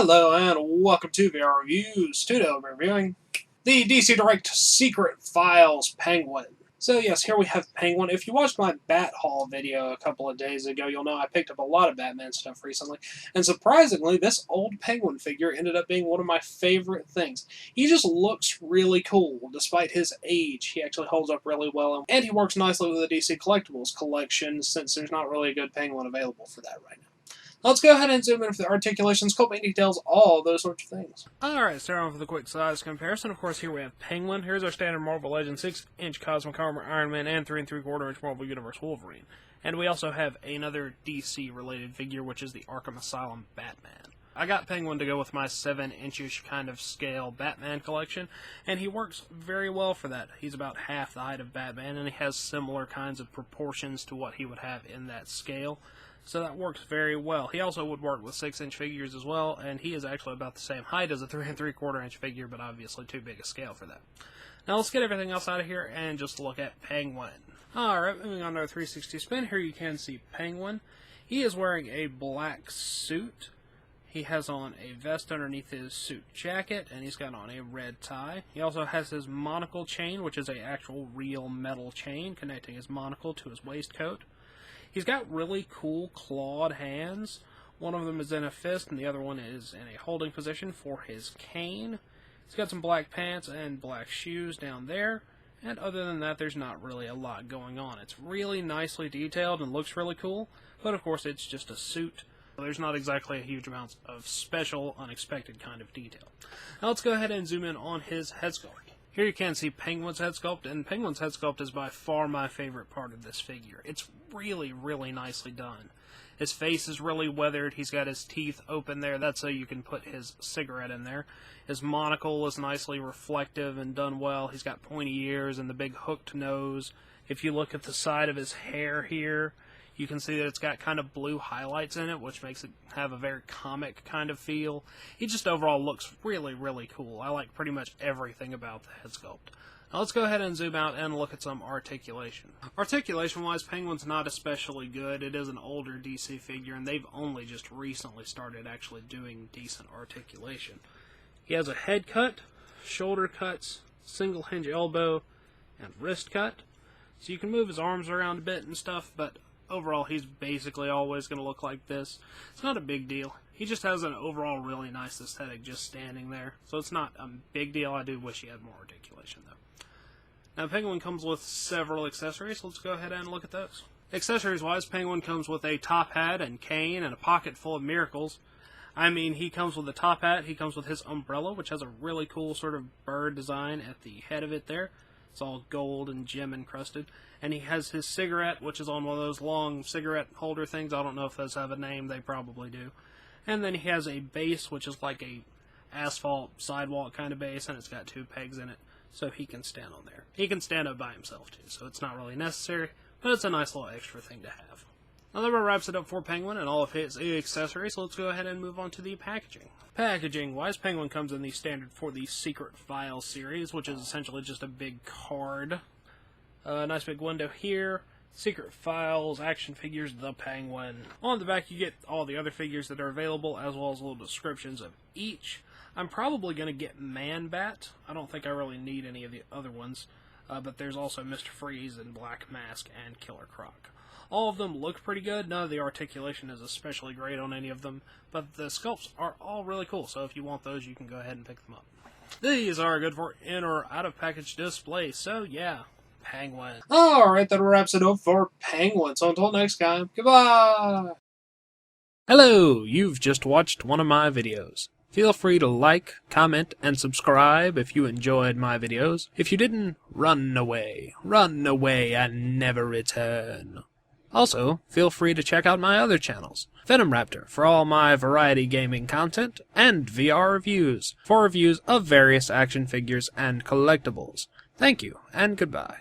Hello and welcome to VR Reviews. Today we're reviewing the DC Direct Secret Files Penguin. So yes, here we have Penguin. If you watched my Bat Haul video a couple of days ago, you'll know I picked up a lot of Batman stuff recently. And surprisingly, this old Penguin figure ended up being one of my favorite things. He just looks really cool. Despite his age, he actually holds up really well. And he works nicely with the DC Collectibles collection, since there's not really a good Penguin available for that right now. Let's go ahead and zoom in for the articulation, sculpting details, all those sorts of things. Alright, start off with a quick size comparison. Of course, here we have Penguin. Here's our standard Marvel Legends 6-inch Cosmic Armor Iron Man and 3 3/4-inch Marvel Universe Wolverine. And we also have another DC-related figure, which is the Arkham Asylum Batman. I got Penguin to go with my 7-inch-ish kind of scale Batman collection, and he works very well for that. He's about half the height of Batman, and he has similar kinds of proportions to what he would have in that scale. So that works very well. He also would work with 6-inch figures as well, and he is actually about the same height as a 3 3/4-inch figure, but obviously too big a scale for that. Now let's get everything else out of here and just look at Penguin. Alright, moving on to our 360 spin. Here you can see Penguin. He is wearing a black suit. He has on a vest underneath his suit jacket, and he's got on a red tie. He also has his monocle chain, which is an actual real metal chain connecting his monocle to his waistcoat. He's got really cool clawed hands. One of them is in a fist, and the other one is in a holding position for his cane. He's got some black pants and black shoes down there, and other than that, there's not really a lot going on. It's really nicely detailed and looks really cool, but of course it's just a suit. There's not exactly a huge amount of special, unexpected kind of detail. Now let's go ahead and zoom in on his head sculpt. Here you can see Penguin's head sculpt, and Penguin's head sculpt is by far my favorite part of this figure. It's really, really nicely done. His face is really weathered. He's got his teeth open there. That's so you can put his cigarette in there. His monocle is nicely reflective and done well. He's got pointy ears and the big hooked nose. If you look at the side of his hair here, you can see that it's got kind of blue highlights in it, which makes it have a very comic kind of feel. He just overall looks really, really cool. I like pretty much everything about the head sculpt. Now let's go ahead and zoom out and look at some articulation. Articulation-wise, Penguin's not especially good. It is an older DC figure, and they've only just recently started actually doing decent articulation. He has a head cut, shoulder cuts, single hinge elbow, and wrist cut. So you can move his arms around a bit and stuff, but overall, he's basically always going to look like this. It's not a big deal. He just has an overall really nice aesthetic just standing there. So it's not a big deal. I do wish he had more articulation, though. Now, Penguin comes with several accessories. Let's go ahead and look at those. Accessories-wise, Penguin comes with a top hat and cane and a pocket full of miracles. I mean, he comes with a top hat. He comes with his umbrella, which has a really cool sort of bird design at the head of it there. It's all gold and gem encrusted. And he has his cigarette, which is on one of those long cigarette holder things. I don't know if those have a name. They probably do. And then he has a base, which is like a asphalt sidewalk kind of base, and it's got 2 pegs in it, so he can stand on there. He can stand up by himself, too, so it's not really necessary, but it's a nice little extra thing to have. Now that wraps it up for Penguin and all of his accessories, so let's go ahead and move on to the packaging. Packaging-wise, Penguin comes in the standard for the Secret Files series, which is essentially just a big card. A nice big window here. Secret Files, action figures, the Penguin. On the back, you get all the other figures that are available, as well as little descriptions of each. I'm probably going to get Man-Bat. I don't think I really need any of the other ones, but there's also Mr. Freeze and Black Mask and Killer Croc. All of them look pretty good. None of the articulation is especially great on any of them, but the sculpts are all really cool, so if you want those, you can go ahead and pick them up. These are good for in or out of package display, so yeah, Penguin. Alright, that wraps it up for Penguin. So until next time, goodbye! Hello, you've just watched one of my videos. Feel free to like, comment, and subscribe if you enjoyed my videos. If you didn't, run away and never return. Also, feel free to check out my other channels, Venom Raptor for all my variety gaming content, and VR Reviews for reviews of various action figures and collectibles. Thank you, and goodbye.